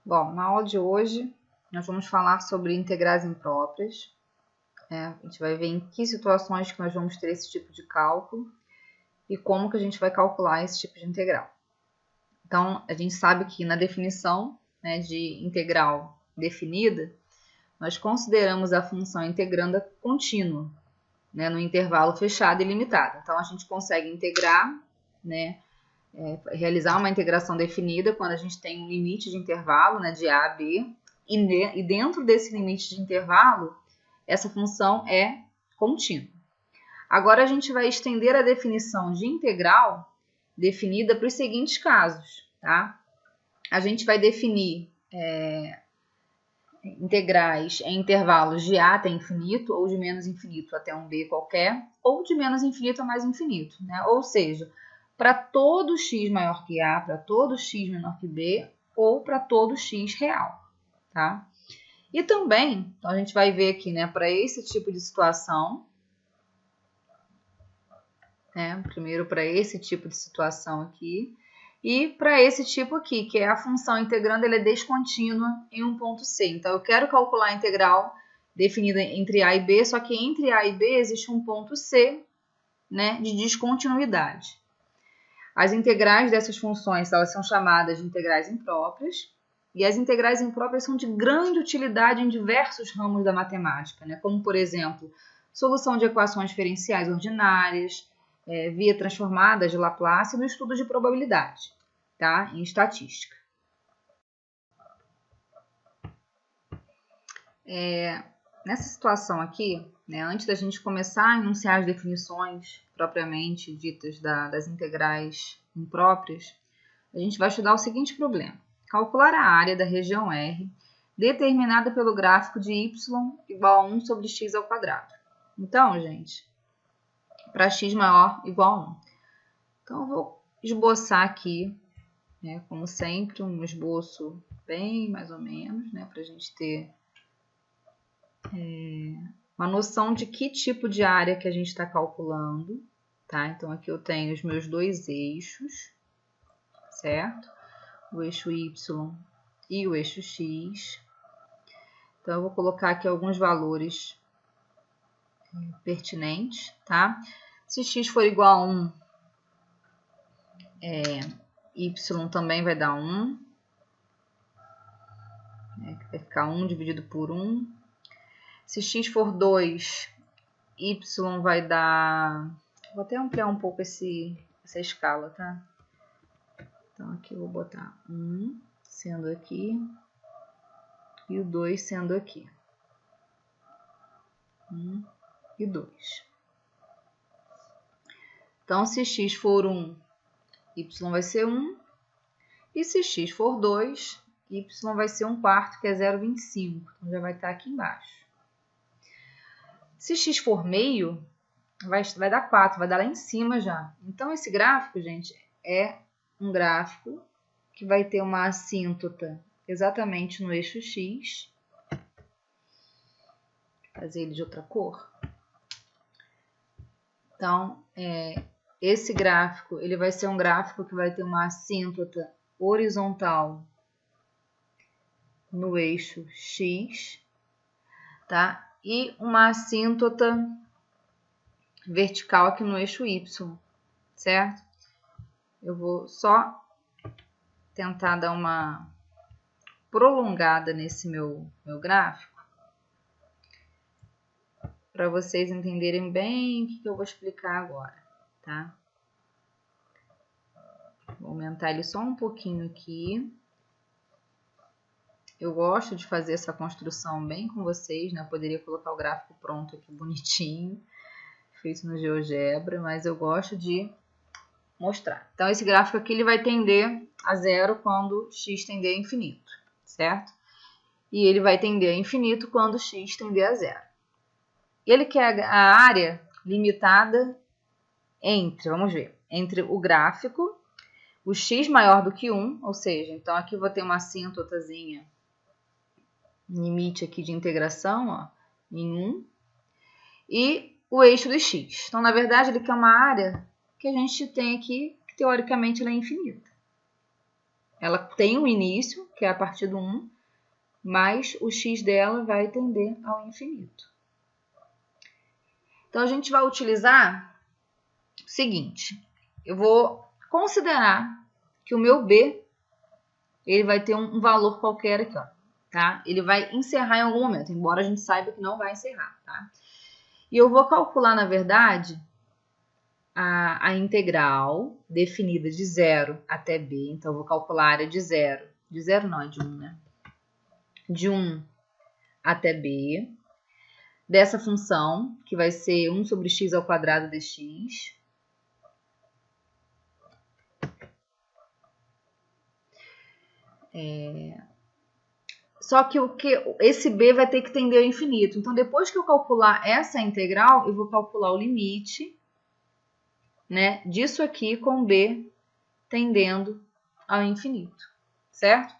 Bom, na aula de hoje nós vamos falar sobre integrais impróprias. A gente vai ver em que situações que nós vamos ter esse tipo de cálculo e como que a gente vai calcular esse tipo de integral. Então, a gente sabe que na definição, de integral definida, nós consideramos a função integranda contínua, no intervalo fechado e limitado. Então, a gente consegue integrar, realizar uma integração definida quando a gente tem um limite de intervalo, de a a b, e dentro desse limite de intervalo, essa função é contínua. Agora a gente vai estender a definição de integral definida para os seguintes casos, tá? A gente vai definir integrais em intervalos de a até infinito, ou de menos infinito até um b qualquer, ou de menos infinito a mais infinito, Ou seja, para todo x maior que a, para todo x menor que b, ou para todo x real, tá? E também, então a gente vai ver aqui, para esse tipo de situação, primeiro para esse tipo de situação aqui, e para esse tipo aqui, que é a função integrando, ela é descontínua em um ponto C. Então, eu quero calcular a integral definida entre A e B, só que entre A e B existe um ponto C, de descontinuidade. As integrais dessas funções, elas são chamadas de integrais impróprias, e as integrais impróprias são de grande utilidade em diversos ramos da matemática, como, por exemplo, solução de equações diferenciais ordinárias, via transformadas de Laplace e no estudo de probabilidade, tá? Em estatística. Nessa situação aqui, antes da gente começar a enunciar as definições propriamente ditas das integrais impróprias, a gente vai estudar o seguinte problema. Calcular a área da região R determinada pelo gráfico de y igual a 1 sobre x ao quadrado. Então, gente, para x maior igual a 1. Então, eu vou esboçar aqui, como sempre, um esboço bem mais ou menos, para a gente ter uma noção de que tipo de área que a gente está calculando, tá? Então, aqui eu tenho os meus dois eixos, certo? O eixo y e o eixo x. Então, eu vou colocar aqui alguns valores pertinentes, tá? Se x for igual a 1, y também vai dar 1. Vai ficar 1 dividido por 1. Se x for 2, y vai dar... Vou até ampliar um pouco essa escala, tá? Então, aqui eu vou botar 1 sendo aqui e o 2 sendo aqui. 1 e 2. Então, se x for 1, y vai ser 1. E se x for 2, y vai ser 1/4, que é 0,25. Então, já vai estar aqui embaixo. Se x for meio, vai dar 4, vai dar lá em cima já. Então, esse gráfico, gente, é um gráfico que vai ter uma assíntota exatamente no eixo x. Vou fazer ele de outra cor. Então, esse gráfico, ele vai ser um gráfico que vai ter uma assíntota horizontal no eixo x, tá? E uma assíntota vertical aqui no eixo y, certo? Eu vou só tentar dar uma prolongada nesse meu gráfico para vocês entenderem bem o que eu vou explicar agora, tá? Vou aumentar ele só um pouquinho aqui. Eu gosto de fazer essa construção bem com vocês, Eu poderia colocar o gráfico pronto aqui bonitinho, feito no GeoGebra, mas eu gosto de mostrar. Então, esse gráfico aqui ele vai tender a zero quando x tender a infinito, certo? E ele vai tender a infinito quando x tender a zero. E ele quer a área limitada vamos ver, entre o gráfico, o x maior do que 1, ou seja, então aqui eu vou ter uma assíntotazinha, limite aqui de integração, em 1, e o eixo do x. Então, na verdade, ele quer uma área que a gente tem aqui, que teoricamente ela é infinita. Ela tem um início, que é a partir do 1, mas o x dela vai tender ao infinito. Então, a gente vai utilizar o seguinte, eu vou considerar que o meu b, ele vai ter um valor qualquer aqui, ó, tá? Ele vai encerrar em algum momento, embora a gente saiba que não vai encerrar, tá? E eu vou calcular, na verdade, a integral definida de 0 até b. Então, eu vou calcular a área de 0. De 0 não, é de 1, né? De 1 até b. Dessa função, que vai ser 1 sobre x ao quadrado dx. Só que esse b vai ter que tender ao infinito. Então, depois que eu calcular essa integral, eu vou calcular o limite, né, disso aqui com b tendendo ao infinito, certo?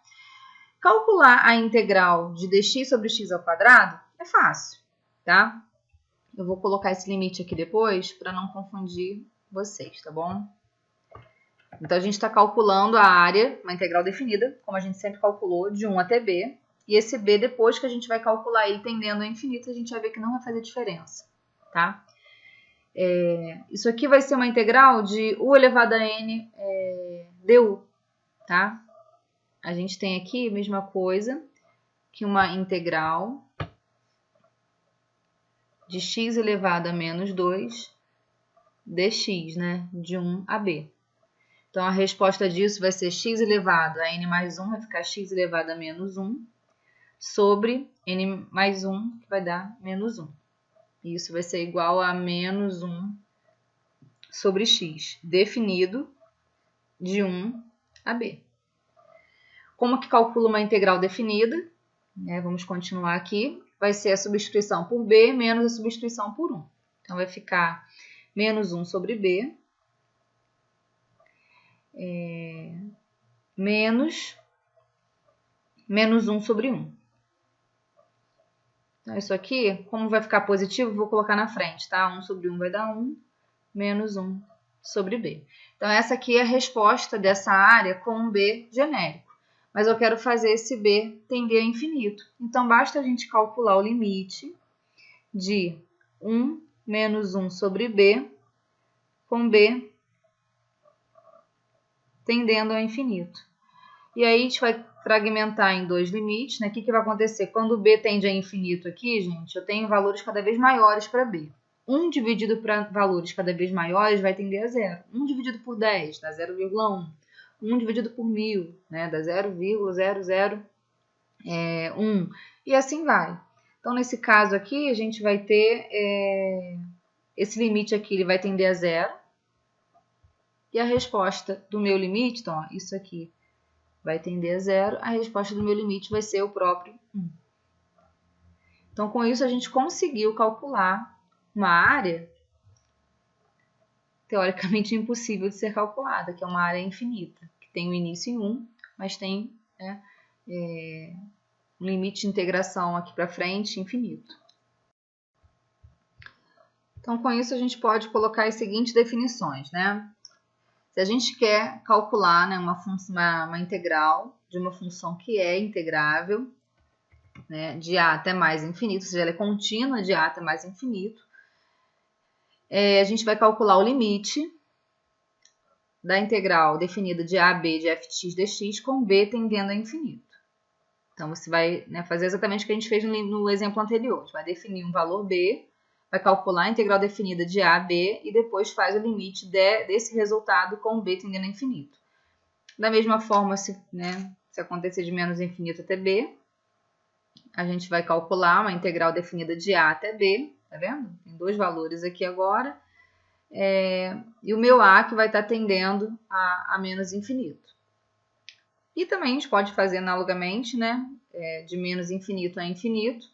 Calcular a integral de dx sobre x ao quadrado é fácil, tá? Eu vou colocar esse limite aqui depois para não confundir vocês, tá bom? Então, a gente está calculando a área, uma integral definida, como a gente sempre calculou, de 1 até b. E esse b, depois que a gente vai calcular ele tendendo ao infinito, a gente vai ver que não vai fazer diferença, tá? Isso aqui vai ser uma integral de u elevado a n du, tá? A gente tem aqui a mesma coisa que uma integral de x elevado a menos 2 dx, né? De 1 a b. Então, a resposta disso vai ser x elevado a n mais 1, vai ficar x elevado a menos 1, sobre n mais 1, que vai dar menos 1. Isso vai ser igual a menos 1 sobre x, definido de 1 a b. Como que calcula uma integral definida? Vamos continuar aqui. Vai ser a substituição por b menos a substituição por 1. Então, vai ficar menos 1 sobre b menos 1 sobre 1. Então, isso aqui, como vai ficar positivo, vou colocar na frente, tá? 1 sobre 1 vai dar 1, menos 1 sobre b. Então, essa aqui é a resposta dessa área com um b genérico. Mas eu quero fazer esse b tender a infinito. Então, basta a gente calcular o limite de 1 menos 1 sobre b, com b tendendo ao infinito. E aí, a gente vai fragmentar em dois limites, né? O que vai acontecer? Quando b tende a infinito aqui, gente, eu tenho valores cada vez maiores para b. 1 dividido para valores cada vez maiores vai tender a 0. 1 dividido por 10 dá 0,1. 1 dividido por 1000, né? Dá 0,001. E assim vai. Então, nesse caso aqui, a gente vai ter esse limite aqui, ele vai tender a 0. E a resposta do meu limite, então, ó, isso aqui vai tender a 0, a resposta do meu limite vai ser o próprio 1. Então, com isso, a gente conseguiu calcular uma área teoricamente impossível de ser calculada, que é uma área infinita, que tem um início em 1, mas tem um limite de integração aqui para frente infinito. Então, com isso, a gente pode colocar as seguintes definições, né? Se a gente quer calcular, né, uma integral de uma função que é integrável, né, de a até mais infinito, ou seja, ela é contínua de a até mais infinito, a gente vai calcular o limite da integral definida de a a b de fx dx com b tendendo a infinito. Então, você vai, né, fazer exatamente o que a gente fez no exemplo anterior. Vai definir um valor b, vai calcular a integral definida de a a b e depois faz o limite desse resultado com b tendendo a infinito. Da mesma forma, se acontecer de menos infinito até b, a gente vai calcular uma integral definida de a até b, tá vendo? Tem dois valores aqui agora. E o meu a que vai estar tendendo a menos infinito. E também a gente pode fazer analogamente, né? De menos infinito a infinito.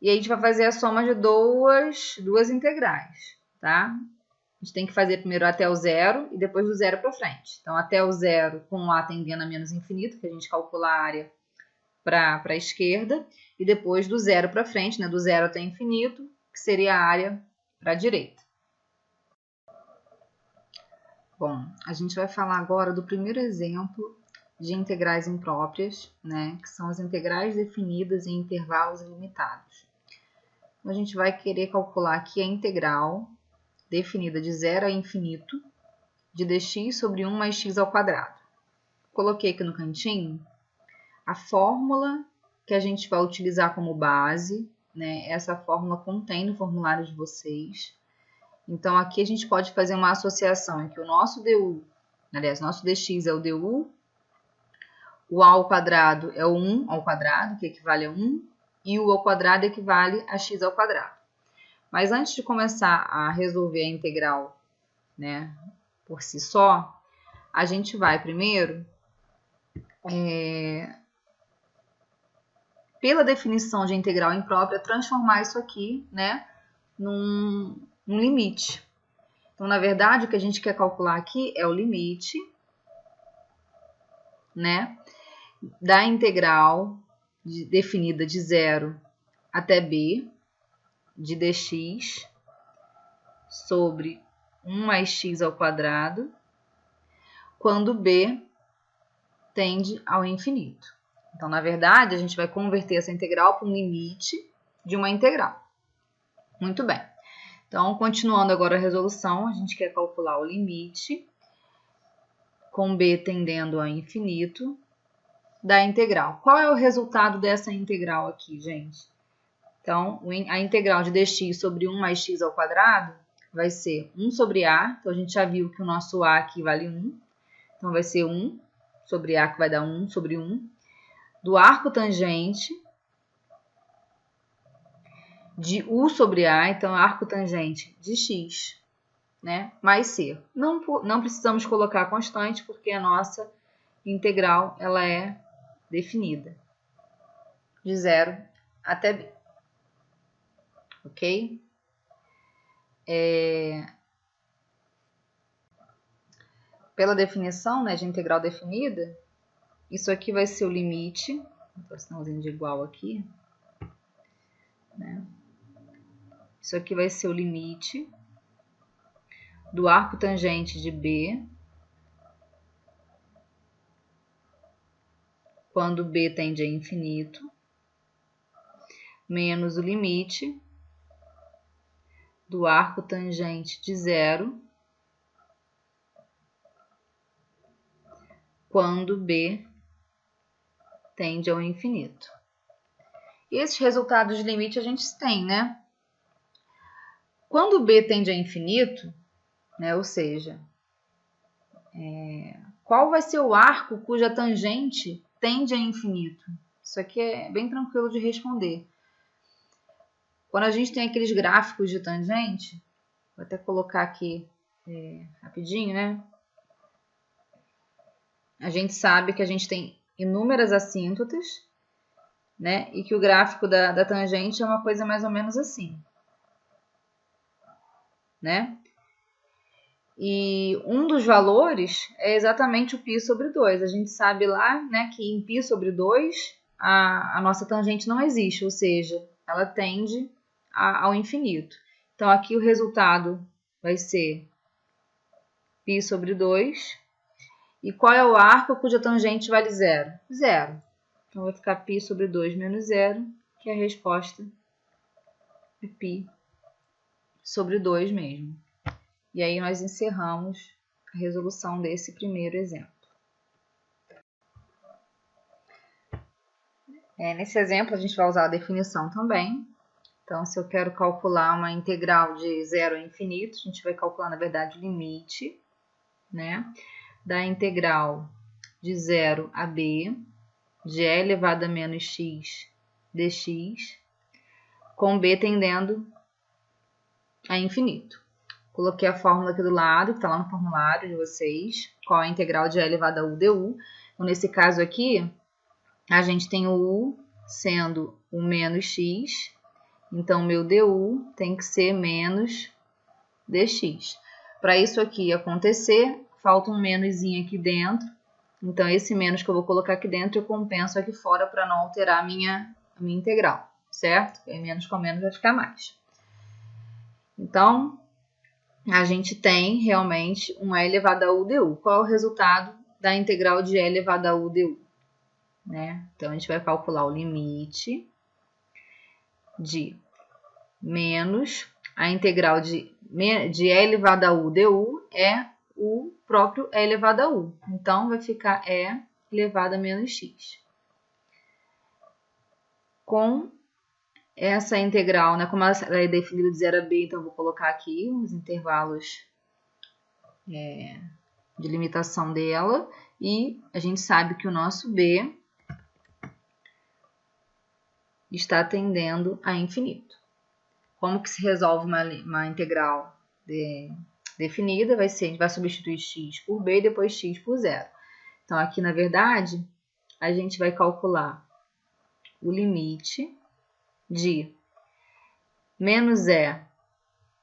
E aí a gente vai fazer a soma de duas integrais, tá? A gente tem que fazer primeiro até o zero e depois do zero para frente. Então, até o zero com o a tendendo a menos infinito, que a gente calcula a área para a esquerda. E depois do zero para frente, né? Do zero até infinito, que seria a área para a direita. Bom, a gente vai falar agora do primeiro exemplo de integrais impróprias, né, que são as integrais definidas em intervalos limitados. A gente vai querer calcular aqui a integral definida de 0 a infinito de dx sobre 1 mais x ao quadrado. Coloquei aqui no cantinho a fórmula que a gente vai utilizar como base, né? Essa fórmula contém no formulário de vocês. Então, aqui a gente pode fazer uma associação em que o nosso du, aliás, nosso dx é o du, o a ao quadrado é o 1 ao quadrado, que equivale a 1, e o ao quadrado equivale a x ao quadrado. Mas antes de começar a resolver a integral, né, por si só, a gente vai primeiro, pela definição de integral imprópria, transformar isso aqui, né, num limite. Então, na verdade, o que a gente quer calcular aqui é o limite, né, da integral definida de 0 até b de dx sobre 1 mais x ao quadrado, quando b tende ao infinito. Então, na verdade, a gente vai converter essa integral para um limite de uma integral. Muito bem. Então, continuando agora a resolução, a gente quer calcular o limite com b tendendo a infinito da integral. Qual é o resultado dessa integral aqui, gente? Então, a integral de dx sobre 1 mais x ao quadrado vai ser 1 sobre a. Então, a gente já viu que o nosso a aqui vale 1. Então, vai ser 1 sobre a, que vai dar 1 sobre 1. Do arco tangente de u sobre a, então, arco tangente de x, né, mais c. Não precisamos colocar constante, porque a nossa integral ela é definida de 0 até b. Ok? Pela definição, né, de integral definida, isso aqui vai ser o limite, vou botar um sinalzinho de igual aqui, né? Isso aqui vai ser o limite do arco tangente de b, quando b tende a infinito, menos o limite do arco tangente de 0, quando b tende ao infinito. E esses resultados de limite a gente tem, né? Quando b tende a infinito, né, ou seja, qual vai ser o arco cuja tangente tende a infinito? Isso aqui é bem tranquilo de responder. Quando a gente tem aqueles gráficos de tangente, vou até colocar aqui rapidinho, né? A gente sabe que a gente tem inúmeras assíntotas, né? E que o gráfico da tangente é uma coisa mais ou menos assim, né? E um dos valores é exatamente o π sobre 2. A gente sabe lá, né, que em π sobre 2 a nossa tangente não existe, ou seja, ela tende ao infinito. Então, aqui o resultado vai ser π sobre 2. E qual é o arco cuja tangente vale 0? 0. Então, vai ficar π sobre 2 menos 0, que é a resposta é π sobre 2 mesmo. E aí nós encerramos a resolução desse primeiro exemplo. Nesse exemplo, a gente vai usar a definição também. Então, se eu quero calcular uma integral de 0 a infinito, a gente vai calcular, na verdade, o limite, né, da integral de 0 a b de e elevado a menos x dx, com b tendendo a infinito. Coloquei a fórmula aqui do lado, que está lá no formulário de vocês, qual é a integral de e elevado a u du. Então, nesse caso aqui, a gente tem o u sendo o menos x, então meu du tem que ser menos dx. Para isso aqui acontecer, falta um menoszinho aqui dentro, então esse menos que eu vou colocar aqui dentro eu compenso aqui fora para não alterar a minha integral, certo? Aí menos com menos vai ficar mais. Então, a gente tem realmente um e elevado a u du. Qual é o resultado da integral de e elevado a u du, né? Então, a gente vai calcular o limite de menos a integral de e elevado a u du é o próprio e elevado a u. Então, vai ficar e elevado a menos x. Com essa integral, né, como ela é definida de 0 a b, então eu vou colocar aqui os intervalos de limitação dela. E a gente sabe que o nosso b está tendendo a infinito. Como que se resolve uma integral definida? A gente vai substituir x por b e depois x por 0. Então, aqui, na verdade, a gente vai calcular o limite de menos e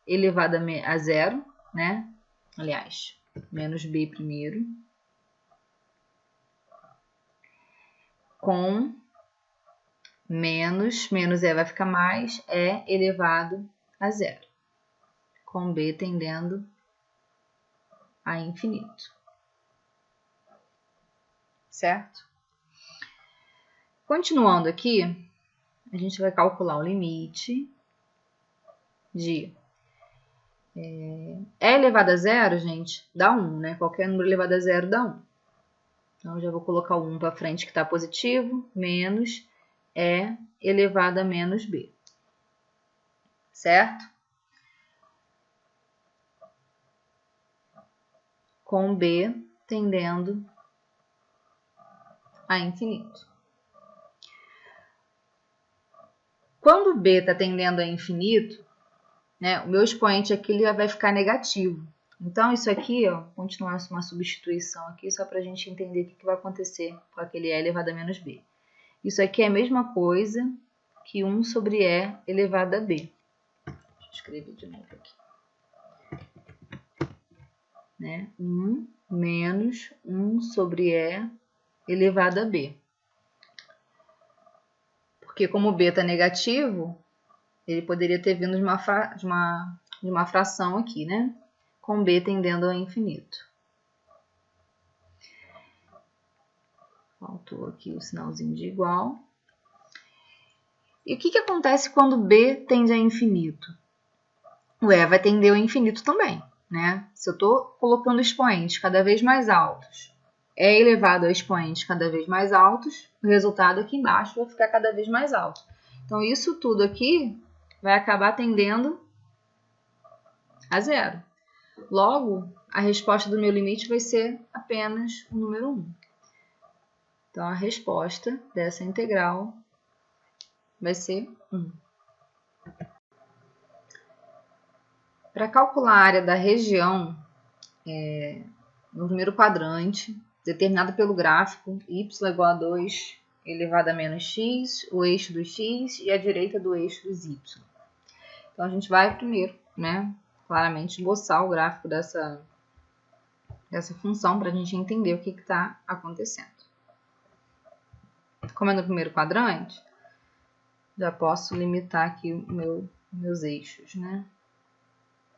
elevado a 0, né? Aliás, menos b primeiro, com menos e vai ficar mais e elevado a 0, com b tendendo a infinito. Certo? Continuando aqui, a gente vai calcular o limite de e elevado a 0, gente, dá 1, né? Qualquer número elevado a 0 dá 1. Então, eu já vou colocar o 1 para frente que está positivo, menos e elevado a menos b. Certo? Com b tendendo a infinito. Quando b está tendendo a infinito, né, o meu expoente aqui ele vai ficar negativo. Então, isso aqui, ó, continuar uma substituição aqui, só para a gente entender o que vai acontecer com aquele e elevado a menos b. Isso aqui é a mesma coisa que 1 sobre e elevado a b. Deixa eu escrever de novo aqui. Né? 1 menos 1 sobre e elevado a b. Porque como b está negativo, ele poderia ter vindo de uma fração aqui, né? Com b tendendo ao infinito. Faltou aqui o sinalzinho de igual. E o que acontece quando b tende a infinito? O e vai tender ao infinito também, né? Se eu estou colocando expoentes cada vez mais altos, e elevado a expoentes cada vez mais altos, o resultado aqui embaixo vai ficar cada vez mais alto. Então, isso tudo aqui vai acabar tendendo a 0. Logo, a resposta do meu limite vai ser apenas o número 1. Então, a resposta dessa integral vai ser 1. Para calcular a área da região no primeiro quadrante, determinada pelo gráfico y igual a 2 elevado a menos x, o eixo do x e a direita do eixo dos y. Então, a gente vai primeiro, né, claramente esboçar o gráfico dessa função para a gente entender o que está acontecendo. Como é no primeiro quadrante, já posso limitar aqui meus eixos, né?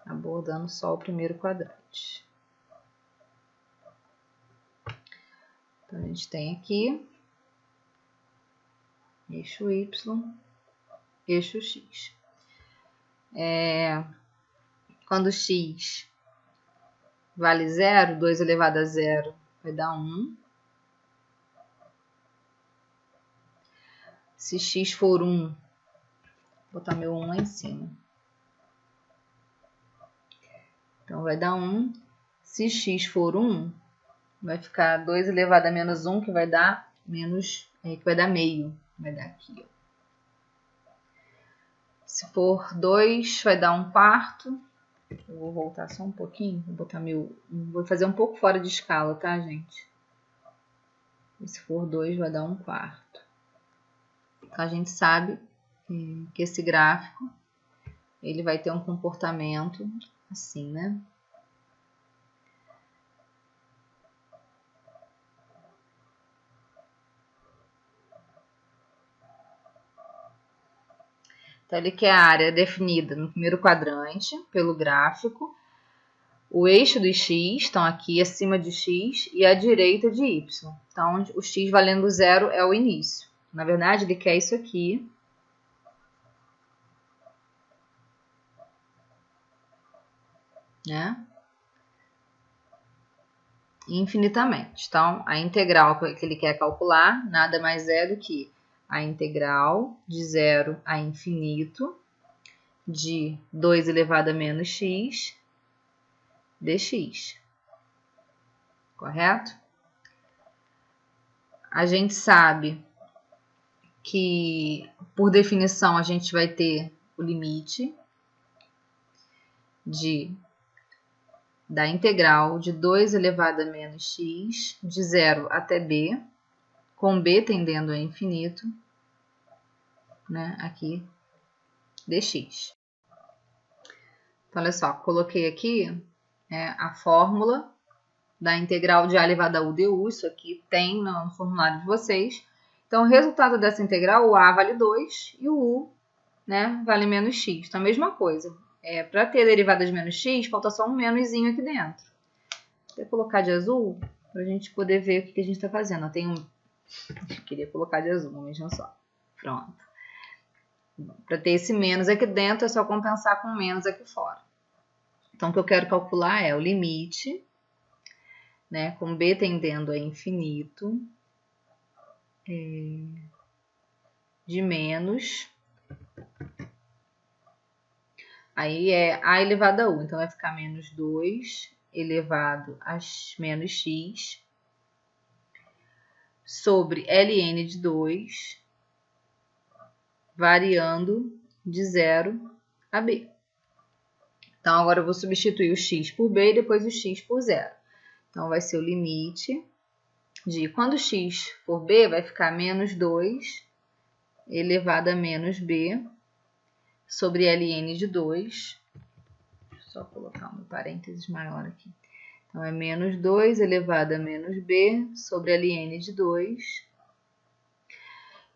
Abordando só o primeiro quadrante. Então, a gente tem aqui eixo y, eixo x. Quando x vale 0, 2 elevado a 0 vai dar 1. Se x for 1, vou botar meu 1 lá em cima. Então, vai dar 1. Se x for 1, vai ficar 2 elevado a menos 1, que vai dar meio. Vai dar aqui, ó. Se for 2, vai dar 1 quarto. Eu vou voltar só um pouquinho. Vou fazer um pouco fora de escala, tá, gente? E se for 2, vai dar 1 quarto. Então, a gente sabe que esse gráfico ele vai ter um comportamento assim, né? Então, ele quer a área definida no primeiro quadrante pelo gráfico, O eixo dos x estão aqui acima de x e à direita de y. Então, o x valendo 0 é o início. Na verdade, ele quer isso aqui. Né? Infinitamente. Então, a integral que ele quer calcular nada mais é do que a integral de 0 a infinito de 2 elevado a menos x dx. Correto? A gente sabe que, por definição, a gente vai ter o limite da integral de 2 elevado a menos x de 0 até b, com b tendendo a infinito, né, aqui, dx. Então, olha só, coloquei aqui a fórmula da integral de a elevado a u du, isso aqui tem no formulário de vocês. Então, o resultado dessa integral, o a vale 2 e o u, né, vale menos x. Então, a mesma coisa. Para ter derivada de menos x, falta só um menoszinho aqui dentro. Vou colocar de azul para a gente poder ver o que a gente está fazendo. Eu tenho queria colocar de azul, mas não só. Pronto. Para ter esse menos aqui dentro, é só compensar com menos aqui fora. Então, o que eu quero calcular é o limite, né, com b tendendo a infinito, de menos, aí é a elevado a u, então vai ficar menos 2 elevado a menos x sobre ln de 2, variando de 0 a b. Então, agora eu vou substituir o x por b e depois o x por 0. Então, vai ser o limite de, quando x for b, vai ficar menos 2 elevado a menos b sobre ln de 2. Deixa eu só colocar um parênteses maior aqui. Então, é menos 2 elevado a menos b sobre ln de 2.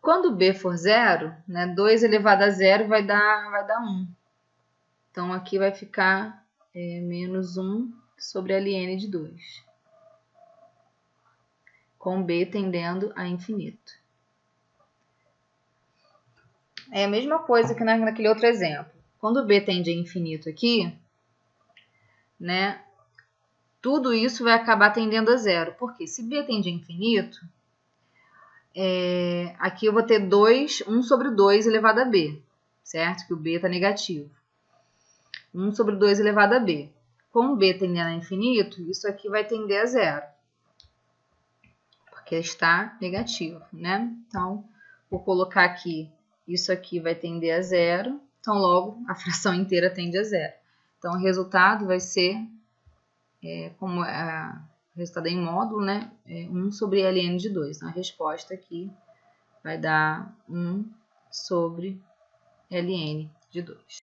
Quando b for 0, né, 2 elevado a 0 vai dar 1. Então, aqui vai ficar menos 1 sobre ln de 2. Com b tendendo a infinito. É a mesma coisa que naquele outro exemplo. Quando b tende a infinito aqui, né, tudo isso vai acabar tendendo a 0. Porque se b tende a infinito, aqui eu vou ter 1 sobre 2 elevado a b, certo? Que o b está negativo. 1 sobre 2 elevado a b. Com b tendendo a infinito, isso aqui vai tender a 0. Porque está negativo, né? Então, vou colocar aqui, isso aqui vai tender a 0. Então, logo, a fração inteira tende a 0. Então, o resultado vai ser, como o resultado é em módulo, né? 1 sobre ln de 2. Então, a resposta aqui vai dar 1 sobre ln de 2.